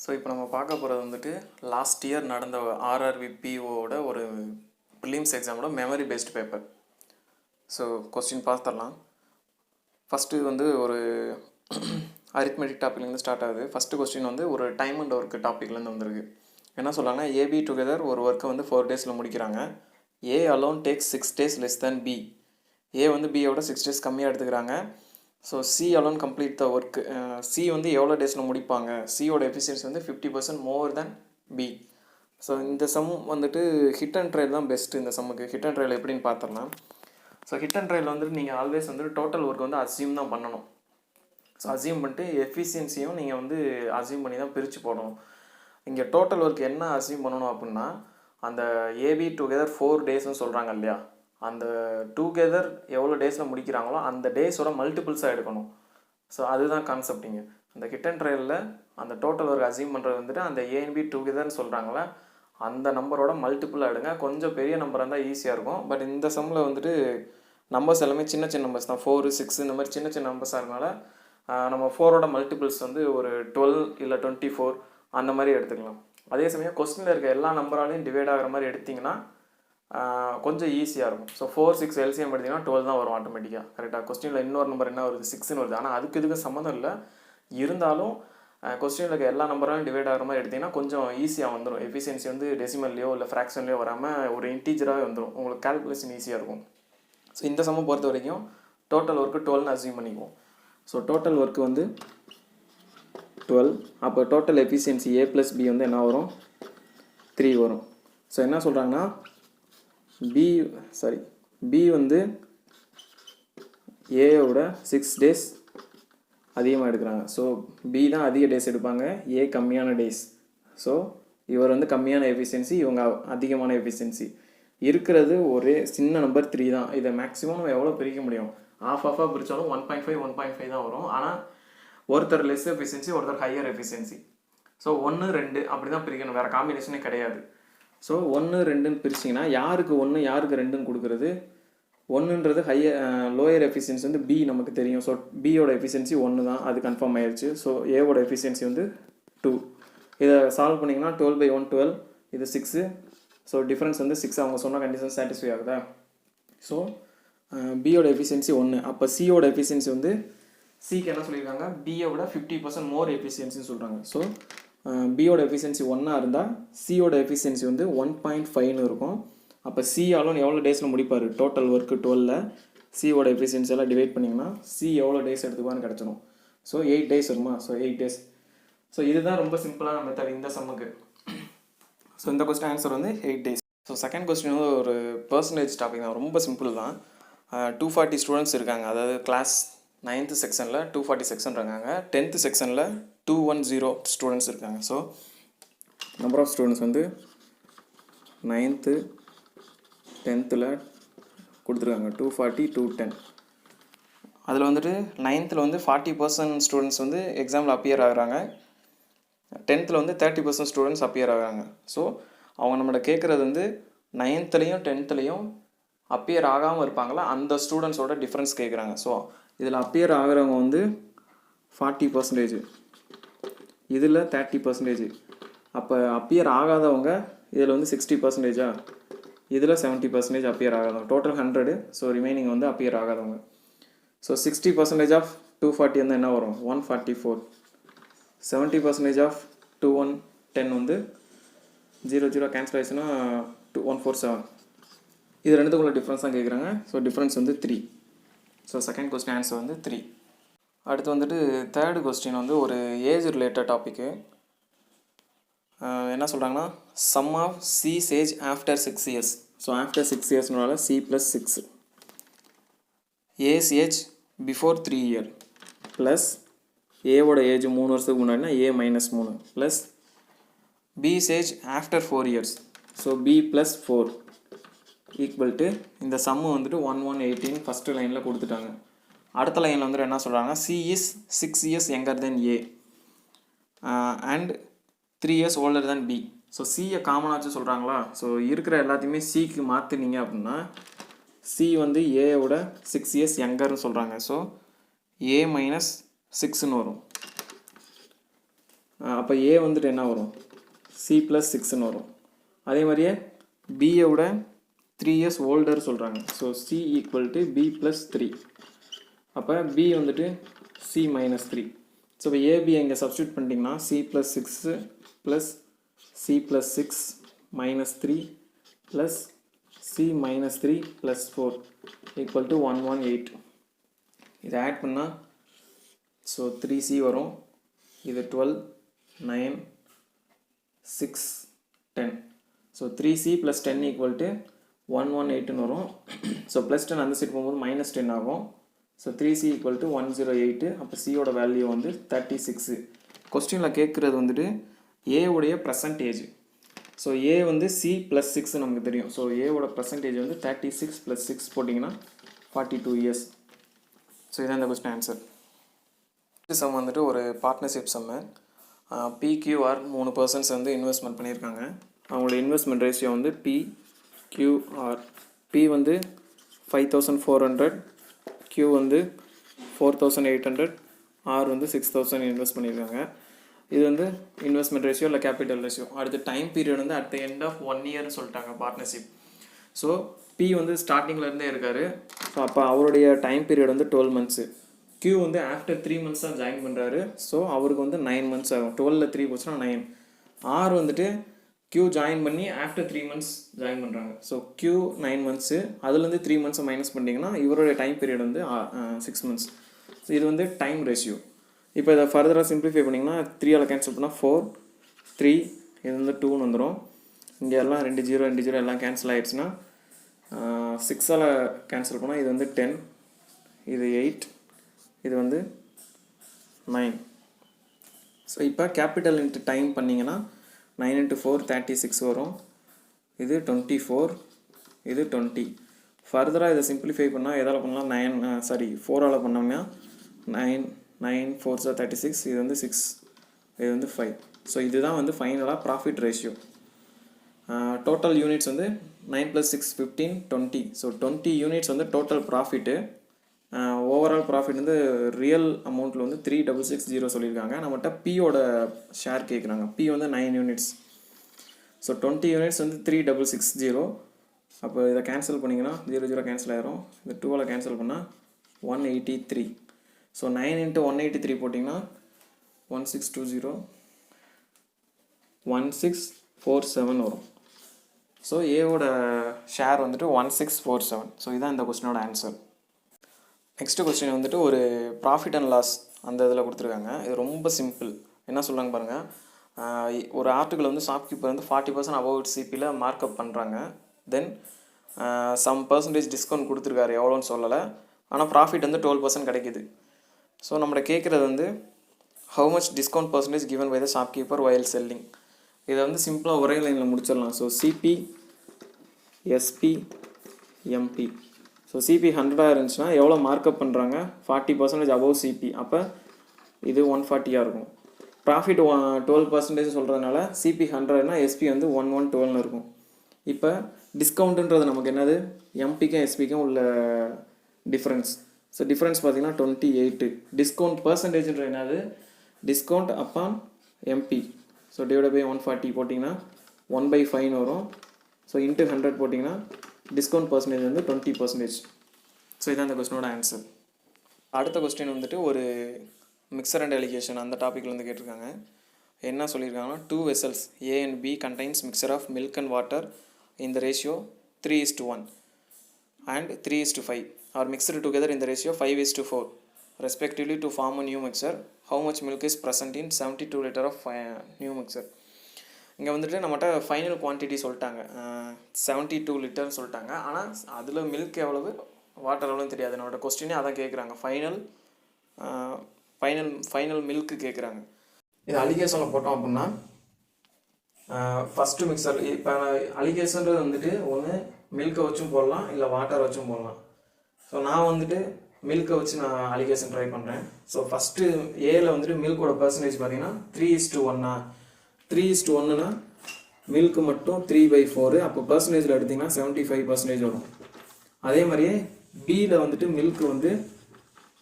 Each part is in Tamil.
ஸோ இப்போ நம்ம பார்க்க போகிறது வந்துட்டு லாஸ்ட் இயர் நடந்த ஆர்ஆர்பிபிஓட ஒரு ப்ரிலிம்ஸ் எக்ஸாமோட memory based paper. So question பார்த்துடலாம். ஃபஸ்ட்டு வந்து ஒரு அரித்மெட்டிக் டாப்பிக்லேருந்து ஸ்டார்ட் ஆகுது. ஃபஸ்ட்டு கொஸ்டின் வந்து ஒரு டைம் அண்ட் ஒர்க் டாப்பிக்லேருந்து வந்திருக்கு. என்ன சொல்கிறாங்கன்னா, ஏபி டுகெதர் ஒரு ஒர்க்கை வந்து 4 டேஸில் முடிக்கிறாங்க. A alone takes 6 days less than B. A வந்து பியோட 6 days கம்மியாக எடுத்துக்கிறாங்க. So C alone complete the work. C வந்து எவ்வளோ டேஸில் முடிப்பாங்க? சியோட எஃபிஷியன்சி வந்து 50% மோர் தேன் பி. ஸோ இந்த சம் வந்துட்டு ஹிட் அண்ட் ட்ரையல் தான் பெஸ்ட்டு. இந்த சம்முக்கு ஹிட் அண்ட் ட்ரையல் எப்படின்னு பார்த்துடலாம். ஸோ ஹிட் அண்ட் ட்ரையல் வந்துட்டு நீங்கள் ஆல்வேஸ் வந்துட்டு டோட்டல் ஒர்க் வந்து அசியூம் தான் பண்ணணும். ஸோ அசியூம் பண்ணிட்டு எஃபிஷியன்சியும் நீங்கள் வந்து அசியூம் பண்ணி தான் பிரித்து போடணும். இங்கே டோட்டல் ஒர்க் என்ன அசியூம் பண்ணணும் அப்படின்னா, அந்த ஏபி டுகெதர் 4 daysன்னு சொல்கிறாங்க இல்லையா, அந்த டுகெதர் எவ்வளோ டேஸில் முடிக்கிறாங்களோ அந்த டேஸோட மல்டிபிள்ஸாக எடுக்கணும். ஸோ அதுதான் கான்செப்டிங்க. அந்த ஹிட் அண்ட் ட்ரையலில் அந்த டோட்டல் ஒர்க் அசியூம் பண்ணுறது வந்துட்டு அந்த ஏஎன்பி டுகெதர்னு சொல்கிறாங்களே அந்த நம்பரோட மல்டிபிளாக எடுங்க. கொஞ்சம் பெரிய நம்பராக இருந்தால் ஈஸியாக இருக்கும். பட் இந்த சம்மில் வந்துட்டு நம்பர்ஸ் எல்லாமே சின்ன சின்ன நம்பர்ஸ் தான். 4, 6 இந்த மாதிரி சின்ன சின்ன நம்பர்ஸாக இருக்கனால நம்ம 4ஓட மல்டிபிள்ஸ் வந்து ஒரு 12 இல்லை 24 அந்த மாதிரி எடுத்துக்கலாம். அதே சமயம் கொஸ்டினில் இருக்க எல்லா நம்பராலையும் டிவைட் ஆகிற மாதிரி எடுத்திங்கன்னா கொஞ்சம் ஈஸியாக இருக்கும். ஸோ 4, 6 எல்சிஎம் எடுத்திங்கன்னா 12 தான் வரும் ஆட்டோமேட்டிக்காக. கரெக்டாக கொஸ்டினில் இன்னொரு நம்பர் என்ன வருது, 6ன்னு வருது. ஆனால் அதுக்கு இதுக்கு சம்மந்தம் இல்லை. இருந்தாலும் கொஸ்டினில் இருக்க எல்லா நம்பராலையும் டிவைட் ஆகிற மாதிரி எடுத்திங்கன்னா கொஞ்சம் ஈஸியாக வந்துடும். எஃபிஷியன்சி வந்து டெசிமல்லையோ இல்லை ஃப்ராக்ஷன்லையோ வராமல் ஒரு இன்டீஜராகவே வந்துடும். உங்களுக்கு கால்குலேஷன் ஈஸியாக இருக்கும். ஸோ இந்த சம்மை பொறுத்த வரைக்கும் டோட்டல் ஒர்க்கு 12ன்னு அசியூம் பண்ணிக்குவோம். ஸோ டோட்டல் ஒர்க்கு வந்து 12. அப்போ டோட்டல் எஃபிஷியன்சி ஏ ப்ளஸ் பி வந்து என்ன வரும், 3 வரும். ஸோ என்ன சொல்கிறாங்கன்னா, பி வந்து ஏயோட 6 days அதிகமாக எடுக்கிறாங்க. ஸோ பி தான் அதிக டேஸ் எடுப்பாங்க, ஏ கம்மியான டேஸ். ஸோ இவர் வந்து கம்மியான எஃபிஷியன்சி, இவங்க அதிகமான எஃபிஷியன்சி. இருக்கிறது ஒரே சின்ன நம்பர் 3 தான். இதை மேக்ஸிமம் நம்ம எவ்வளோ பிரிக்க முடியும், ஆஃபாக பிரித்தாலும் 1.5 தான் வரும். ஆனால் ஒருத்தர் லெஸ் எஃபிஷியன்சி, ஒருத்தர் ஹையர் எஃபிஷியன்சி. ஸோ 1, 2 அப்படி தான் பிரிக்கணும், வேறு காம்பினேஷனே கிடையாது. ஸோ 1, 2ன்னு பிரிச்சிங்கன்னா யாருக்கு 1 யாருக்கு 2ன்னு கொடுக்குறது. 1ன்றது லோயர் எஃபிஷியன்சி வந்து பி நமக்கு தெரியும். ஸோ பியோட எஃபிஷியன்சி 1 தான், அது கன்ஃபார்ம் ஆயிடுச்சு. ஸோ ஏவோட எஃபிஷியன்சி வந்து 2. இதை சால்வ் பண்ணிங்கன்னா 12/1 12, இது 6. ஸோ டிஃப்ரென்ஸ் வந்து 6. அவங்க சொன்ன கண்டிஷன் சாட்டிஸ்ஃபை ஆகுதா. ஸோ பியோட எஃபிஷியன்சி 1. அப்போ சியோட எஃபிஷியன்சி வந்து சிக்கு என்ன சொல்லியிருக்காங்க, பியை விட 50% மோர் எஃபிஷியன்சின்னு சொல்கிறாங்க. ஸோ பியோட எஃபிஷியன்சி 1ஆக இருந்தால் சியோட எஃபிஷியன்சி வந்து 1.5ன்னு இருக்கும். அப்போ சி ஆலும் எவ்வளோ டேஸில் முடிப்பார், டோட்டல் ஒர்க்கு 12ல் சியோட எஃபிஷியன்சி எல்லாம் டிவைட் பண்ணிங்கன்னா சி எவ்வளோ டேஸ் எடுத்துக்குவான்னு கிடச்சிடும். ஸோ 8 days வருமா. So 8 days. ஸோ இதுதான் ரொம்ப சிம்பிளான மெத்தட் இந்த சம்முக்கு. ஸோ இந்த கொஸ்டின் ஆன்சர் வந்து 8 days. ஸோ செகண்ட் கொஸ்டின் வந்து ஒரு பர்சன்டேஜ் டாபிக் தான், ரொம்ப சிம்பிள் தான். 240 ஸ்டூடெண்ட்ஸ் இருக்காங்க. அதாவது கிளாஸ் 9th செக்ஷனில் 240 செக்ஷன் இருக்காங்க. 10th செக்ஷனில் 210 ஸ்டூடெண்ட்ஸ் இருக்காங்க. ஸோ நம்பர் ஆஃப் ஸ்டூடெண்ட்ஸ் வந்து 9th 10th கொடுத்துருக்காங்க 240 210. அதில் வந்துட்டு 9th வந்து 40% ஸ்டூடெண்ட்ஸ் வந்து எக்ஸாமில் அப்பியர் ஆகுறாங்க. 10th வந்து 30% ஸ்டூடெண்ட்ஸ் அப்பியர் ஆகுறாங்க. ஸோ அவங்க நம்மளை கேட்குறது வந்து 9thலையும் 10thலையும் அப்பியர் ஆகாமல் இருப்பாங்களா அந்த ஸ்டூடெண்ட்ஸோட டிஃப்ரென்ஸ் கேட்குறாங்க. ஸோ இதில் அப்பியர் ஆகிறவங்க வந்து 40%, இதில் 30%. அப்போ அப்பியர் ஆகாதவங்க இதில் வந்து 60%, இதில் 70% அப்பியர் ஆகாதவங்க. டோட்டல் 100. ஸோ ரிமைனிங் வந்து அப்பியர் ஆகாதவங்க. ஸோ 60% ஆஃப் 240 வந்து என்ன வரும், 144. 70% ஆஃப் 210 வந்து 0 கேன்சல் ஆயிடுச்சுன்னா 147. இது ரெண்டுத்துக்குள்ள டிஃப்ரென்ஸ் தான் கேட்குறாங்க. ஸோ டிஃப்ரென்ஸ் வந்து 3. ஸோ செகண்ட் கொஸ்டின் ஆன்சர் வந்து 3. அடுத்து வந்துட்டு தேர்டு கொஸ்டின் வந்து ஒரு ஏஜ் ரிலேட்டட் டாப்பிக்கு. என்ன சொல்கிறாங்கன்னா, sum of C's age after 6 years. So after 6 yearsனால C plus 6, A's age before 3 year plus ஏவோட ஏஜ் 3 வருஷத்துக்கு முன்னாடினா A -3 plus B's age after 4 years. So B plus 4 equal to இந்த சம்மு வந்துட்டு 1118 ஃபஸ்ட்டு லைனில் கொடுத்துட்டாங்க. அடுத்த லைனில் வந்துட்டு என்ன சொல்கிறாங்க, C is 6 years younger than A and 3 years older than B. So சியை காமனாச்சு சொல்கிறாங்களா. ஸோ இருக்கிற எல்லாத்தையுமே சிக்கு மாற்றினீங்க அப்படின்னா சி வந்து ஏயோட 6 years யங்கர்னு சொல்கிறாங்க. ஸோ ஏ -6ன்னு வரும். அப்போ ஏ வந்துட்டு என்ன வரும், சி ப்ளஸ் சிக்ஸ்ன்னு வரும். அதே மாதிரியே பியை விட 3 years ஓல்டர் சொல்கிறாங்க. So C equal to B plus 3. அப்போ பி வந்துட்டு சி மைனஸ் 3. ஸோ இப்போ ஏபி இங்கே சப்ஸ்டியூட் பண்ணிட்டீங்கன்னா C plus 6 plus C plus 6 minus 3 plus C minus 3 plus 4 equal to 118. இதை ஆட் பண்ணால் ஸோ 3c வரும். இது 12 9 6 10. So 3c plus 10 equal to 118 வரும். ஸோ ப்ளஸ் 10 அந்த சைட் போகும்போது மைனஸ் 10 ஆகும். So 3c equal to 108. அப்போ சியோட வேல்யூ வந்து 36. கொஸ்டினில் கேட்குறது வந்துட்டு ஏவுடைய பர்சன்டேஜ். ஸோ ஏ வந்து சி ப்ளஸ் 6 நமக்கு தெரியும். ஸோ ஏவோட பர்சன்டேஜ் வந்து 36 ப்ளஸ் 6 போட்டிங்கன்னா 42 years. ஸோ இதான் இந்த கொஸ்டின் ஆன்சர். சம் வந்துட்டு ஒரு பார்ட்னர்ஷிப் சம்மு. பிக்யூஆர் 3 persons வந்து இன்வெஸ்ட்மெண்ட் பண்ணியிருக்காங்க. அவங்களோட இன்வெஸ்ட்மெண்ட் ரேஷியோ வந்து பிக்யூஆர். பி வந்து 5400, கியூ வந்து 4800, ஆர் வந்து 6000 இன்வெஸ்ட் பண்ணியிருக்காங்க. இது வந்து இன்வெஸ்ட்மெண்ட் ரேஷியோ இல்லை கேபிட்டல் ரேஷியோ. அடுத்த டைம் பீரியட் வந்து அட் த எண்ட் ஆஃப் 1 yearன்னு சொல்லிட்டாங்க பார்ட்னர்ஷிப். ஸோ பி வந்து ஸ்டார்டிங்லேருந்தே இருக்கார். ஸோ அப்போ அவருடைய டைம் பீரியட் வந்து 12 months. கியூ வந்து ஆஃப்டர் 3 months தான் ஜாயின் பண்ணுறாரு. ஸோ அவருக்கு வந்து 9 months ஆகும். 12ல் 3 போச்சுன்னா 9. ஆர் வந்துட்டு கியூ ஜாயின் பண்ணி ஆஃப்டர் 3 months ஜாயின் பண்ணுறாங்க. ஸோ கியூ 9 months, அதுலேருந்து 3 months மைனஸ் பண்ணிங்கன்னா இவருடைய டைம் பீரியட் வந்து 6 months. ஸோ இது வந்து டைம் ரேஷியோ. இப்போ இதை ஃபர்தராக சிம்பிளிஃபை பண்ணிங்கன்னா 3ஆல் கேன்சல் பண்ணால் 4 3, இது வந்து 2ன்னு வந்துடும். இங்கே எல்லாம் 2 0 எல்லாம் கேன்சல் ஆகிடுச்சுன்னா 6ஆல் கேன்சல் பண்ணால் இது வந்து 10, இது 8, இது வந்து 9. ஸோ இப்போ கேபிட்டல் இன்ட்டு டைம் பண்ணிங்கன்னா 9 × 4 36 வரும். இது 24, இது 20. ஃபர்தராக இதை சிம்பிளிஃபை பண்ணால் எதால் பண்ணலாம், 4ஆல் பண்ணோம்னா 9 4s 36, இது வந்து 6, இது வந்து 5. ஸோ இதுதான் வந்து ஃபைனலாக ப்ராஃபிட் ரேஷியோ. டோட்டல் யூனிட்ஸ் வந்து 9 + 6 15 20. ஸோ 20 units வந்து டோட்டல் ப்ராஃபிட்டு. ஓவரால் ப்ராஃபிட் வந்து ரியல் அமௌண்ட்டில் வந்து 3660 சொல்லியிருக்காங்க. நம்மகிட்ட பியோட ஷேர் கேட்குறாங்க. பி வந்து 9 units. ஸோ 20 units வந்து 3660. அப்போ இதை கேன்சல் பண்ணிங்கன்னா 0 கேன்சல் ஆயிரும். இந்த 2ஆல் கேன்சல் பண்ணால் 183. ஸோ 9 × 183 போட்டிங்கன்னா 1620 1647 வரும். ஸோ ஏவோட ஷேர் வந்துட்டு 1647. ஸோ இதுதான் இந்த கொஸ்டினோட ஆன்சர். நெக்ஸ்ட் கொஸ்டின் வந்துட்டு ஒரு ப்ராஃபிட் அண்ட் லாஸ் அந்த இதில் கொடுத்துருக்காங்க. இது ரொம்ப சிம்பிள். என்ன சொல்கிறாங்க பாருங்கள். ஒரு ஆர்டிக்கிள் வந்து ஷாப்கீப்பர் வந்து 40% அபவுட் சிபியில் மார்க்அப் பண்ணுறாங்க. தென் சம் பர்சன்டேஜ் டிஸ்கவுண்ட் கொடுத்துருக்காரு, எவ்வளோன்னு சொல்லலை. ஆனால் ப்ராஃபிட் வந்து 12% கிடைக்கிது. ஸோ நம்மளை கேட்குறது வந்து how much discount percentage given by the shopkeeper while selling. இதை வந்து சிம்பிளாக ஒரே லைனில் முடிச்சிடலாம். So CP SP MP. So CP 100 இருந்துச்சுன்னா எவ்வளோ மார்க்கப் பண்ணுறாங்க, 40% அபவ் சிபி. அப்போ இது 140 இருக்கும். ப்ராஃபிட் 12% சொல்கிறதுனால சிபி 100னா எஸ்பி வந்து 112ன்னு இருக்கும். இப்போ டிஸ்கவுண்ட்டுன்றது நமக்கு என்னது, எம்பிக்கும் எஸ்பிக்கும் உள்ள டிஃப்ரென்ஸ். ஸோ டிஃப்ரென்ஸ் பார்த்திங்கன்னா 28. டிஸ்கவுண்ட் பர்சன்டேஜ்ன்ற என்னது, discount upon MP. So divide by 140 போட்டிங்கன்னா 1/5 வரும். ஸோ இன்ட்டு 100 போட்டிங்கன்னா டிஸ்கவுண்ட் பர்சன்டேஜ் வந்து 20%. ஸோ இதான் இந்த கொஸ்டினோட ஆன்சர். அடுத்த கொஸ்டின் வந்துட்டு ஒரு மிக்சர் அண்ட் அலிகேஷன் அந்த டாப்பிக்லேருந்து கேட்டிருக்காங்க. என்ன சொல்லியிருக்காங்கன்னா 2 vessels A and B contains mixture of milk and water in the ratio 3:1 and 3:5 are mixed together in the ratio 5:4 respectively to form a new mixture. How much milk is present in 72 liter of new mixture? இங்கே வந்துட்டு நம்மகிட்ட ஃபைனல் குவான்டிட்டி சொல்லிட்டாங்க, 72 லிட்டர்னு சொல்லிட்டாங்க. ஆனால் அதில் மில்க் எவ்வளவு வாட்டர் எவ்வளோன்னு தெரியாது. என்னோடய கொஸ்டினே அதான் கேட்குறாங்க. ஃபைனல் மில்க்கு கேட்குறாங்க. இது அலிகேஷனில் போட்டோம் அப்படின்னா ஃபஸ்ட்டு மிக்சர். இப்போ அலிகேஷன்றது வந்துட்டு ஒன்று மில்கை வச்சும் போடலாம், இல்லை வாட்டர் வச்சும் போடலாம். ஸோ நான் வந்துட்டு மில்கை வச்சு நான் அலிகேஷன் ட்ரை பண்ணுறேன். ஸோ ஃபஸ்ட்டு ஏல வந்துட்டு மில்கோட பர்சன்டேஜ் பார்த்தீங்கன்னா 3:1. 3:1னா மில்க்கு மட்டும் 3/4. அப்போ பர்சன்டேஜில் எடுத்திங்கன்னா 75% வரும். அதே மாதிரியே பியில் வந்துட்டு மில்க்கு வந்து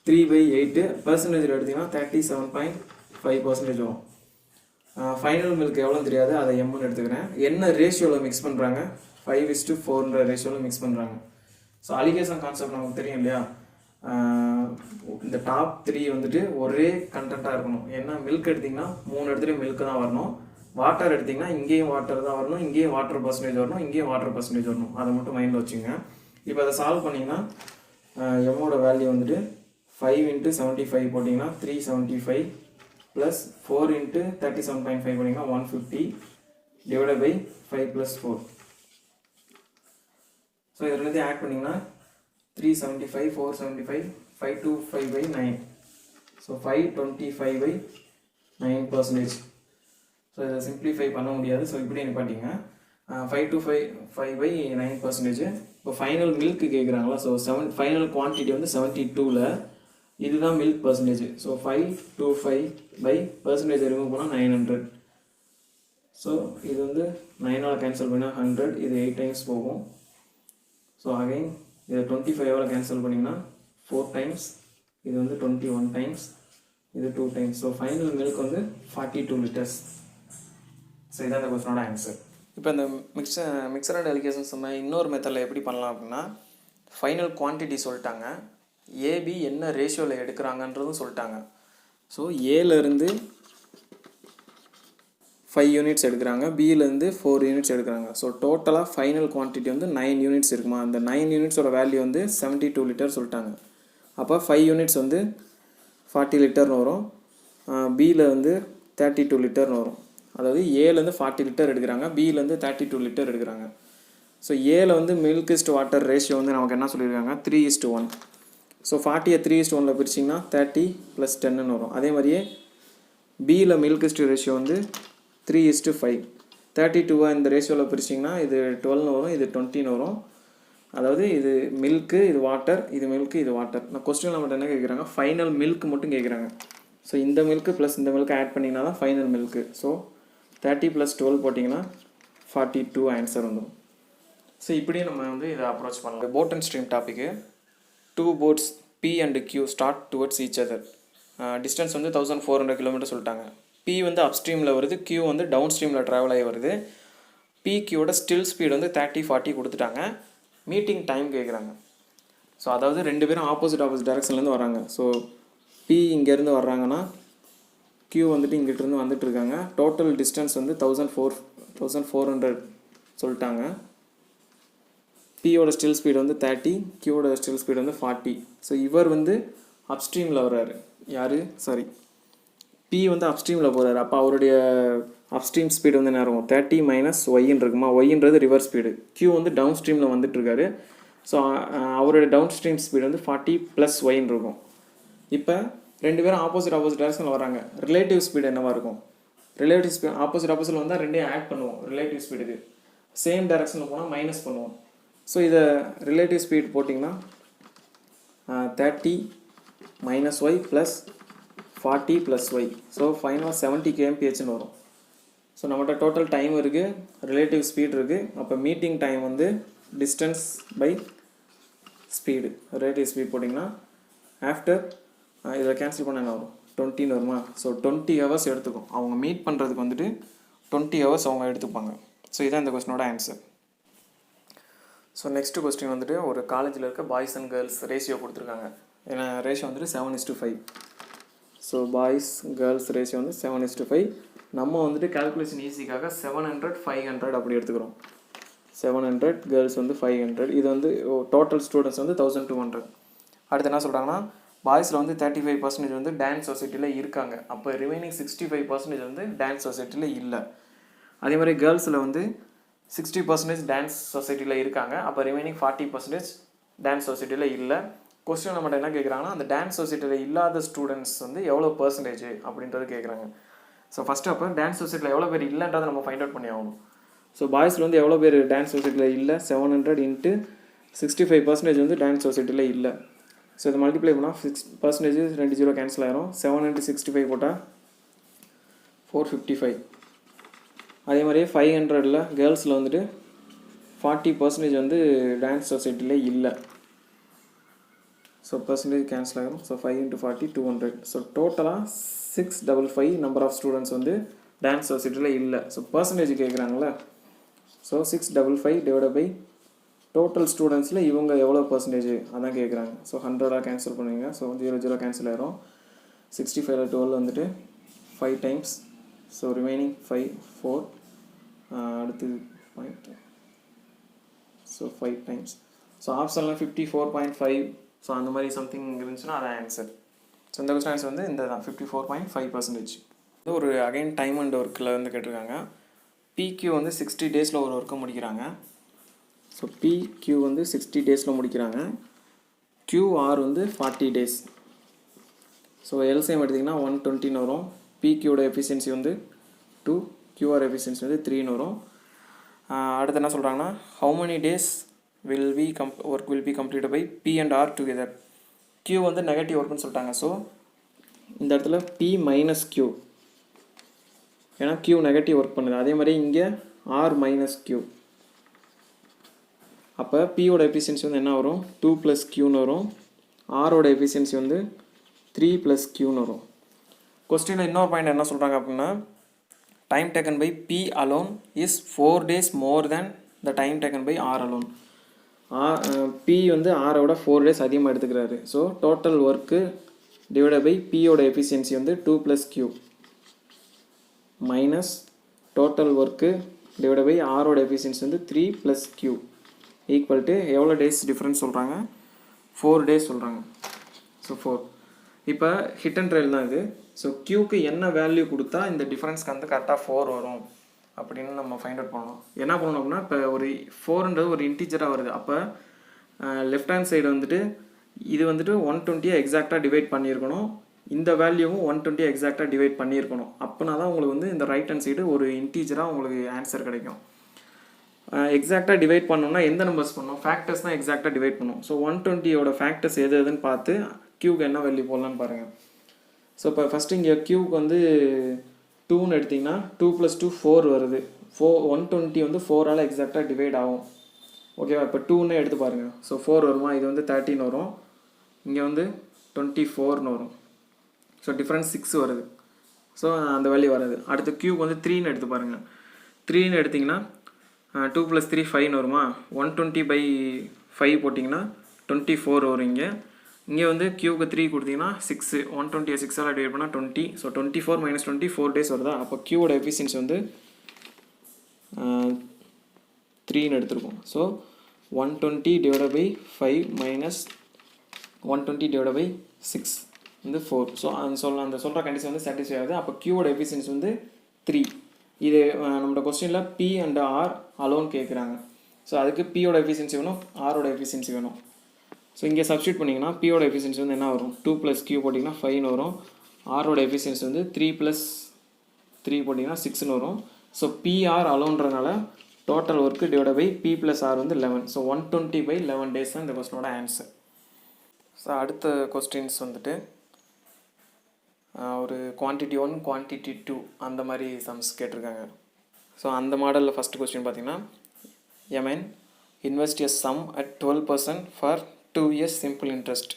3/8. பர்சன்டேஜில் எடுத்திங்கன்னா 37.5% வரும். ஃபைனல் மில்க் எவ்வளோ தெரியாது, அதை எம்னு எடுத்துக்கிறேன். என்ன ரேஷியோவில் மிக்ஸ் பண்ணுறாங்க, 5:4ன்ற ரேஷியோவில் மிக்ஸ் பண்ணுறாங்க. ஸோ அலிகேஷன் கான்செப்ட் நமக்கு தெரியும் இல்லையா, இந்த டாப் 3 வந்துட்டு ஒரே கண்டென்ட்டாக இருக்கணும். ஏன்னா மில்க் எடுத்திங்கன்னா 3 இடத்துலையும் மில்க் தான் வரணும். வாட்டர் எடுத்திங்கன்னா இங்கேயும் வாட்டர் தான் வரணும், இங்கேயும் வாட்டர் பர்சன்டேஜ் வரணும், இங்கேயும் வாட்டர் பர்சன்டேஜ் வரணும். அதை மட்டும் மைண்டில் வச்சுங்க. இப்போ அதை சால்வ் பண்ணிங்கன்னா எம்மோட வேல்யூ வந்துட்டு 5 × 75 போட்டிங்கன்னா 375 ப்ளஸ் 4 × 37.5 போட்டிங்கன்னா 150 டிவைடட் பை 5 + 4. ஸோ இது ரெண்டுத்தையும் ஆட் பண்ணிங்கன்னா 375, 475, 525/9. ஸோ 525/9%. ஸோ இதை சிம்பிளிஃபை பண்ண முடியாது. ஸோ இப்படி நிப்பாட்டிங்க. 525/9%. இப்போ ஃபைனல் மில்க்கு கேட்குறாங்களா. ஸோ ஃபைனல் குவான்டிட்டி வந்து 72ல் இதுதான் மில்க் பர்சன்டேஜ். ஸோ 525/% ரிமூவ் பண்ணால் 900. ஸோ இது வந்து 9ஆல் கேன்சல் பண்ணால் 100, இது 8 டைம்ஸ் போகும். ஸோ அகைன் இதை 25ஆல் கேன்சல் பண்ணிங்கன்னா 4 டைம்ஸ், இது வந்து 21 டைம்ஸ், இது 2 டைம்ஸ். ஸோ ஃபைனல் மில்க் வந்து 42 லிட்டர்ஸ். ஸோ இதான் இந்த கொஸ்டினோட ஆன்சர். இப்போ இந்த மிக்சர் அண்ட் அலிகேஷன்ஸ் நம்ம இன்னொரு மெத்தடில் எப்படி பண்ணலாம் அப்படின்னா, ஃபைனல் குவான்டிட்டி சொல்லிட்டாங்க, ஏபி என்ன ரேஷியோவில் எடுக்கிறாங்கன்றதும் சொல்லிட்டாங்க. ஸோ ஏலேருந்து 5 யூனிட்ஸ் எடுக்கிறாங்க, பியிலேருந்து 4 யூனிட்ஸ் எடுக்கிறாங்க. ஸோ டோட்டலாக ஃபைனல் குவான்டிட்டி வந்து 9 யூனிட்ஸ் இருக்குமா. அந்த 9 யூனிட்ஸோட வேல்யூ வந்து 72 லிட்டர் சொல்லிட்டாங்க. அப்போ 5 யூனிட்ஸ் வந்து 40 லிட்டர்னு வரும், பியில் வந்து 32 லிட்டர்னு வரும். அதாவது ஏலேருந்து 40 லிட்டர் எடுக்கிறாங்க, பியிலேருந்து 32 லிட்டர் எடுக்கிறாங்க. ஸோ ஏல வந்து மில்க் இஸ்ட் வாட்டர் ரேஷியோ வந்து நமக்கு என்ன சொல்லியிருக்காங்க, 3:1. ஸோ 40 3:1 பிரிச்சிங்கன்னா 30 + 10ன்னு வரும். அதே மாதிரியே பியில் மில்க் இஸ்ட் ரேஷியோ வந்து 3:5. 32 இந்த ரேஷியோவில் பிரிச்சிங்கன்னா இது 12ன்னு வரும், இது 20ன்னு வரும். அதாவது இது மில்க்கு, இது வாட்டர், இது மில்க்கு, இது வாட்டர். நான் கொஸ்டின் நம்மகிட்ட என்ன கேட்குறாங்க, ஃபைனல் மில்க் மட்டும் கேட்குறாங்க. ஸோ இந்த மில்க்கு ப்ளஸ் இந்த மில்க்கு ஆட் பண்ணிங்கன்னா தான் ஃபைனல் மில்க்கு. ஸோ 30 + 12 போட்டிங்கன்னா 42 ஆன்சர் வந்துடும். ஸோ இப்படியே நம்ம வந்து இதை அப்ரோச் பண்ணலாம். Boat and stream topic, 2 boats P and Q start towards each other. Distance வந்து 1400 கிலோமீட்டர் சொல்லிட்டாங்க. P வந்து அப்ஸ்ட்ரீமில் வருது, Q வந்து டவுன் ஸ்ட்ரீமில் ட்ராவல் ஆகி வருது. PQவோட ஸ்டில் ஸ்பீடு வந்து 30-40 கொடுத்துட்டாங்க. மீட்டிங் டைம் கேட்குறாங்க. ஸோ அதாவது 2 பேரும் ஆப்போசிட் டைரக்ஷன்லேருந்து வராங்க. ஸோ P இங்கேருந்து வர்றாங்கன்னா Q வந்துட்டு இங்கிட்டிருந்து வந்துட்டுருக்காங்க. டோட்டல் டிஸ்டன்ஸ் வந்து 1400 சொல்லிட்டாங்க. Pயோட ஸ்டில் ஸ்பீடு வந்து 30, Qவோட ஸ்டில் ஸ்பீடு வந்து 40. ஸோ இவர் வந்து அப்ஸ்ட்ரீமில் வர்றாரு. யார், சாரி, P வந்து அப்ஸ்ட்ரீமில் போகிறாரு. அப்போ அவருடைய அப்ஸ்ட்ரீம் ஸ்பீடு வந்து என்ன இருக்கும், 30 - Yன்னு இருக்குமா. Yன்றது ரிவர்ஸ் ஸ்பீடு. Q வந்து டவுன் ஸ்ட்ரீமில் வந்துட்டுருக்காரு. ஸோ அவருடைய டவுன் ஸ்ட்ரீம் ஸ்பீடு வந்து 40 + Yன்னு இருக்கும். இப்போ 2 பேரும் ஆப்போசிட் டைரக்ஷனில் வராங்க. ரிலேட்டிவ் ஸ்பீடு என்னவாக இருக்கும், ரிலேட்டிவ் ஸ்பீட் ஆப்போசிட் வந்து ரெண்டையும் ஆட் பண்ணுவோம். ரிலேட்டிவ் ஸ்பீடுக்கு சேம் டைரக்ஷனில் போனால் மைனஸ் பண்ணுவோம். ஸோ இதை ரிலேட்டிவ் ஸ்பீட் போட்டிங்கன்னா 30 - Y + 40 + Y. ஸோ ஃபைனலாக 70 kmph வரும். ஸோ நம்மகிட்ட டோட்டல் டைம் இருக்குது, ரிலேட்டிவ் ஸ்பீட் இருக்குது. அப்போ மீட்டிங் டைம் வந்து distance by speed, relative speed போட்டிங்கன்னா ஆஃப்டர் இதில் கேன்சல் பண்ண என்ன வரும், 20ன்னு வருமா. ஸோ 20 ஹவர்ஸ் எடுத்துக்கும். அவங்க மீட் பண்ணுறதுக்கு வந்துட்டு 20 ஹவர்ஸ் அவங்க எடுத்துப்பாங்க. ஸோ இதான் இந்த கொஸ்டினோட ஆன்சர். ஸோ நெக்ஸ்ட் கொஸ்டின் வந்துட்டு ஒரு காலேஜில் இருக்க பாய்ஸ் அண்ட் கேர்ள்ஸ் ரேஷியோ கொடுத்துருக்காங்க. ஏன்னா ரேஷியோ வந்துட்டு 7:5. ஸோ பாய்ஸ் கேர்ள்ஸ் ரேஷியோ வந்து 7:5. நம்ம வந்துட்டு கால்குலேஷன் ஈஸிக்காக 700 500 அப்படி எடுத்துக்கிறோம். 700, கேர்ள்ஸ் வந்து 500. இது வந்து டோட்டல் ஸ்டூடெண்ட்ஸ் வந்து 1200. அடுத்து என்ன சொல்கிறாங்கன்னா, பாய்ஸில் வந்து 35% வந்து டான்ஸ் சொசைட்டியில் இருக்காங்க. அப்போ ரிமைனிங் 65% வந்து டான்ஸ் சொசைட்டியில் இல்லை. அதே மாதிரி கேர்ள்ஸில் வந்து 60% டான்ஸ் சொசைட்டியில் இருக்காங்க. அப்போ ரிமைனிங் 40% டான்ஸ் சொசைட்டியில் இல்லை. கொஸ்டின் நம்மகிட்ட என்ன கேட்குறாங்கன்னா, அந்த டான்ஸ் சொசைட்டியில் இல்லாத ஸ்டூடெண்ட்ஸ் வந்து எவ்வளோ பர்சன்டேஜ் அப்படின்றது கேட்குறாங்க. ஸோ ஃபஸ்ட்டு அப்போ டான்ஸ் சொசைட்டியில் எவ்வளோ பேர் இல்லைன்றதை நம்ம ஃபைண்ட் அவுட் பண்ணி ஆகணும். ஸோ பாய்ஸில் வந்து எவ்வளோ பேர் டான்ஸ் சொசைட்டியில் இல்லை, 700 × 65% வந்து டான்ஸ் சொசைட்டியில் இல்லை. ஸோ இதை மல்டிப்ளை பண்ணால் 6% 2 0 கேன்சல் ஆகிரும். 7 × 65 போட்டால் 455. அதே மாதிரியே 500ல் கேர்ள்ஸில் வந்துட்டு 40% வந்து டான்ஸ் சொசைட்டியில் இல்லை. ஸோ பர்சன்டேஜ் கேன்சல் ஆகிரும். ஸோ 5 × 40 200. ஸோ டோட்டலாக 655 நம்பர் ஆஃப் ஸ்டூடெண்ட்ஸ் வந்து டான்ஸ் சொசைட்டியில் இல்லை. ஸோ பர்சன்டேஜ் கேட்குறாங்களே. ஸோ 655 டிவைட் பை டோட்டல் ஸ்டூடெண்ட்ஸில் இவங்க எவ்வளோ பர்சன்டேஜ் அதான் கேட்குறாங்க. ஸோ 100 கேன்சல் பண்ணுவீங்க. ஸோ 0 கேன்சல் ஆயிரும். 65 12 வந்துட்டு 5 டைம்ஸ். ஸோ ரிமைனிங் 5 4 அடுத்து பாயிண்ட். So 5 times. ஸோ ஆப்ஷனில் 54.5 ஸோ அந்த மாதிரி சம்திங் இருந்துச்சுன்னா அதான் ஆன்சர். ஸோ இந்த கொஸ்டின் ஆன்சர் வந்து இந்த தான் 54.5%. இது ஒரு அகைன் டைம் அண்ட் ஒர்க்கில் வந்து கேட்டிருக்காங்க. பிக்யூ வந்து 60 டேஸில் ஒரு ஒர்க்கை முடிக்கிறாங்க. ஸோ பிக்யூ வந்து 60 டேஸில் முடிக்கிறாங்க. கியூஆர் வந்து 40 டேஸ். ஸோ எல்சிஎம் எடுத்திங்கன்னா 120 வரும். பிக்யூட எஃபிஷியன்சி வந்து 2, கியூஆர் எஃபிஷியன்சி வந்து 3 வரும். அடுத்து என்ன சொல்கிறாங்கன்னா how many days work will be completed by B and R together. Q வந்து நெகட்டிவ் ஒர்க்குன்னு சொல்லிட்டாங்க. ஸோ இந்த இடத்துல பி மைனஸ் கியூ, ஏன்னா கியூ நெகட்டிவ் ஒர்க் பண்ணுது. அதே மாதிரி இங்கே ஆர் மைனஸ் கியூ. அப்போ பியோட எஃபிஷியன்சி வந்து என்ன வரும் 2 + கியூன்னு வரும். ஆரோட எஃபிஷியன்சி வந்து 3 + கியூன்னு வரும். கொஸ்டினில் இன்னொரு பாயிண்ட் என்ன சொல்கிறாங்க அப்படின்னா time taken by B alone is 4 days more than the time taken by R alone. B வந்து ஆரோட 4 days அதிகமாக எடுத்துக்கிறாரு. So total work divide by பியோட எஃபிஷியன்சி வந்து 2 + Q minus total work divide by ஆரோட எஃபிஷியன்சி வந்து 3 + கியூ ஈக்குவல் டு எவ்வளோ டேஸ் டிஃப்ரென்ஸ் சொல்கிறாங்க 4 days சொல்கிறாங்க. ஸோ 4. இப்போ ஹிட் அண்ட் ட்ரையல் தான் இது. ஸோ கியூக்கு என்ன வேல்யூ கொடுத்தா இந்த டிஃப்ரென்ஸ்க்கு வந்து கரெக்டாக 4 வரும் அப்படின்னு நம்ம ஃபைண்ட் அவுட் பண்ணணும். என்ன பண்ணணும் அப்படின்னா இப்போ ஒரு 4ன்றது ஒரு இன்டீஜராக வருது. அப்போ லெஃப்ட் ஹேண்ட் சைடு வந்துட்டு இது வந்துட்டு 120 எக்ஸாக்டாக டிவைட் பண்ணியிருக்கணும். இந்த வேல்யூவும் 120 எக்ஸாக்டாக டிவைட் பண்ணியிருக்கணும். அப்படின்னா தான் உங்களுக்கு வந்து இந்த ரைட் ஹேண்ட் சைடு ஒரு இன்டீஜராக உங்களுக்கு ஆன்சர் கிடைக்கும். எக்ஸாக்டாக டிவைட் பண்ணோம்னா எந்த நம்பர்ஸ் பண்ணணும் ஃபேக்டர்ஸ் தான் எக்ஸாக்டாக டிவைட் பண்ணும். ஸோ 120யோட ஃபேக்டர்ஸ் எது எதுன்னு பார்த்து கியூக்கு என்ன வேல்யூ போடலான்னு பாருங்கள். ஸோ இப்போ ஃபஸ்ட்டு இங்கே கியூக்கு வந்து 2ன்னு எடுத்திங்கன்னா 2 + 2 4 வருது. 120 வந்து 4ஆல் எக்ஸாக்டாக டிவைட் ஆகும். ஓகேவா? இப்போ 2ன்னு எடுத்து பாருங்கள். ஸோ 4 வருமா, இது வந்து 13 வரும், இங்கே வந்து 24ன்னு வரும். ஸோ டிஃப்ரென்ஸ் 6 வருது. ஸோ அந்த வேல்யூ வராது. அடுத்து கியூக்கு வந்து 3ன்னு எடுத்து பாருங்கள். 3ன்னு எடுத்திங்கன்னா 2 + 3 5ன்னு வருமா, 120/5 போட்டிங்கன்னா 24 வரும். இங்கே வந்து கியூக்கு 3 கொடுத்தீங்கன்னா 6, 120 6ஆல் டிவைட் பண்ணால் 20. ஸோ 24 - 20 4 days வருதா. அப்போ கியூவோட எஃபிஷியன்சி வந்து 3ன்னு எடுத்துருக்கோம். ஸோ 120/5 - 120/6 வந்து 4. ஸோ அந்த சொல்கிற கண்டிஷன் வந்து சாட்டிஸ்ஃபை ஆகுது. அப்போ கியூவோட எஃபிஷியன்சி வந்து 3. இது நம்மளோட கொஸ்டினில் பி அண்ட் ஆர் அலோன் கேட்குறாங்க. ஸோ அதுக்கு பியோட எஃபிஷியன்சி வேணும், ஆரோட எஃபிஷியன்சி வேணும். ஸோ இங்கே சப்ஸ்டியூட் பண்ணிங்கன்னா பியோட எஃபிஷியன்சி வந்து என்ன வரும் 2 + கியூ போட்டிங்கன்னா 5ன்னு வரும். ஆரோட எஃபிஷியன்சி வந்து 3 + 3 போட்டிங்கன்னா 6ன்னு வரும். ஸோ பிஆர் அலோன்றனால total work divide by B + R வந்து 11. ஸோ 120/11 days தான் இந்த கொஸ்டினோட ஆன்சர். ஸோ அடுத்த கொஸ்டின்ஸ் வந்துட்டு ஒரு குவான்டிட்டி 1 குவான்டிட்டி 2 அந்த மாதிரி சம்ஸ் கேட்டிருக்காங்க. ஸோ அந்த மாடலில் ஃபஸ்ட்டு கொஸ்டின் பார்த்தீங்கன்னா a man invest a sum at 12% for 2 years simple interest.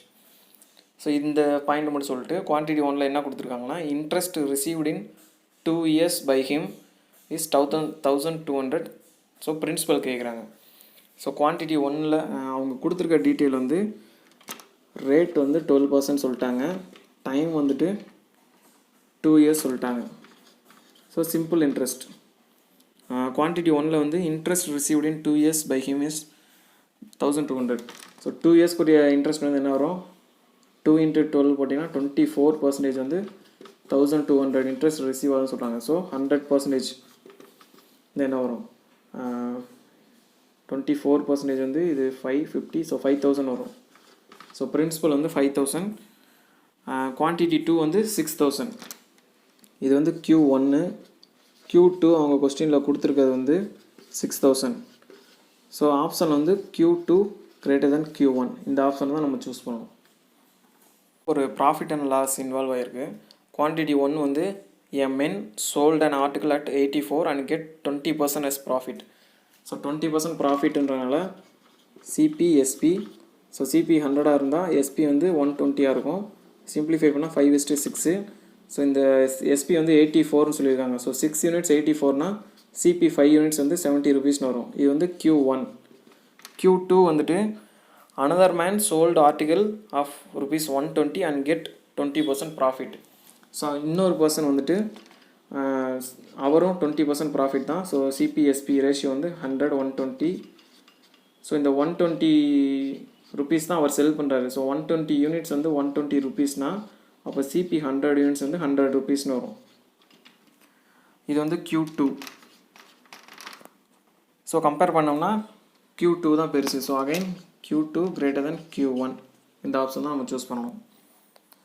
So இந்த பாயிண்ட் மட்டும் சொல்லிட்டு குவான்டிட்டி 1ல் என்ன கொடுத்துருக்காங்கன்னா interest received in 2 years by him is 1200. So principal கேட்குறாங்க. ஸோ குவான்டிட்டி 1ல் அவங்க கொடுத்துருக்க டீட்டெயில் வந்து ரேட் வந்து 12% சொல்லிட்டாங்க, டைம் வந்துட்டு 2 years சொல்லிட்டாங்க. ஸோ சிம்பிள் இன்ட்ரெஸ்ட் குவான்டிட்டி 1ல் வந்து interest received in 2 years by him is 1200. So 2 yearsக்குரிய இன்ட்ரெஸ்ட் வந்து என்ன வரும் 2 × 12 போட்டிங்கன்னா 24% வந்து 1200 இன்ட்ரெஸ்ட் ரிசீவ் ஆகுதுன்னு சொல்கிறாங்க. ஸோ 100% இது என்ன வரும் 24% வந்து இது 550. ஸோ 5000 வரும். ஸோ பிரின்சிபல் வந்து 5000, குவான்டிட்டி 2 வந்து 6000. இது வந்து Q1, Q2 அவங்க கொஸ்டினில் கொடுத்துருக்கிறது வந்து 6000. ஸோ ஆப்ஷன் வந்து Q2 > Q1. இந்த ஆப்ஷன் தான் நம்ம சூஸ் பண்ணணும். ஒரு ப்ராஃபிட் அண்ட் லாஸ் இன்வால்வ் ஆகிருக்கு. குவான்டிட்டி 1 வந்து a men sold an article at 84 and get 20% as profit. So 20% ப்ராஃபிட்ன்றனால சிபி எஸ்பி. ஸோ சிபி 100 இருந்தால் எஸ்பி வந்து 120 இருக்கும். சிம்பிளிஃபை பண்ணால் 5:6. ஸோ இந்த எஸ்பி வந்து 84ன்னு சொல்லியிருக்காங்க. ஸோ 6 யூனிட்ஸ் 84னா சிபி 5 யூனிட்ஸ் வந்து 70 ருபீஸ்னு வரும். இது வந்து Q1. Q2 வந்துட்டு another man sold article of rupees 120 and get 20% profit. So இன்னொரு பர்சன் வந்துட்டு அவரும் 20% ப்ராஃபிட் தான். ஸோ சிபிஎஸ்பி ரேஷியோ வந்து 100 120. ஸோ இந்த 120 ருபீஸ் தான் அவர் செல் பண்ணுறாரு. ஸோ 120 யூனிட்ஸ் வந்து 120 ருபீஸ்னால் அப்போ சிபி 100 யூனிட்ஸ் வந்து 100 ருபீஸ்னு வரும். இது வந்து Q2. ஸோ கம்பேர் பண்ணோம்னா Q2 தான் பெருசு. So again Q2 greater than Q1 இந்த ஆப்ஷன் தான் நம்ம சூஸ் பண்ணணும்.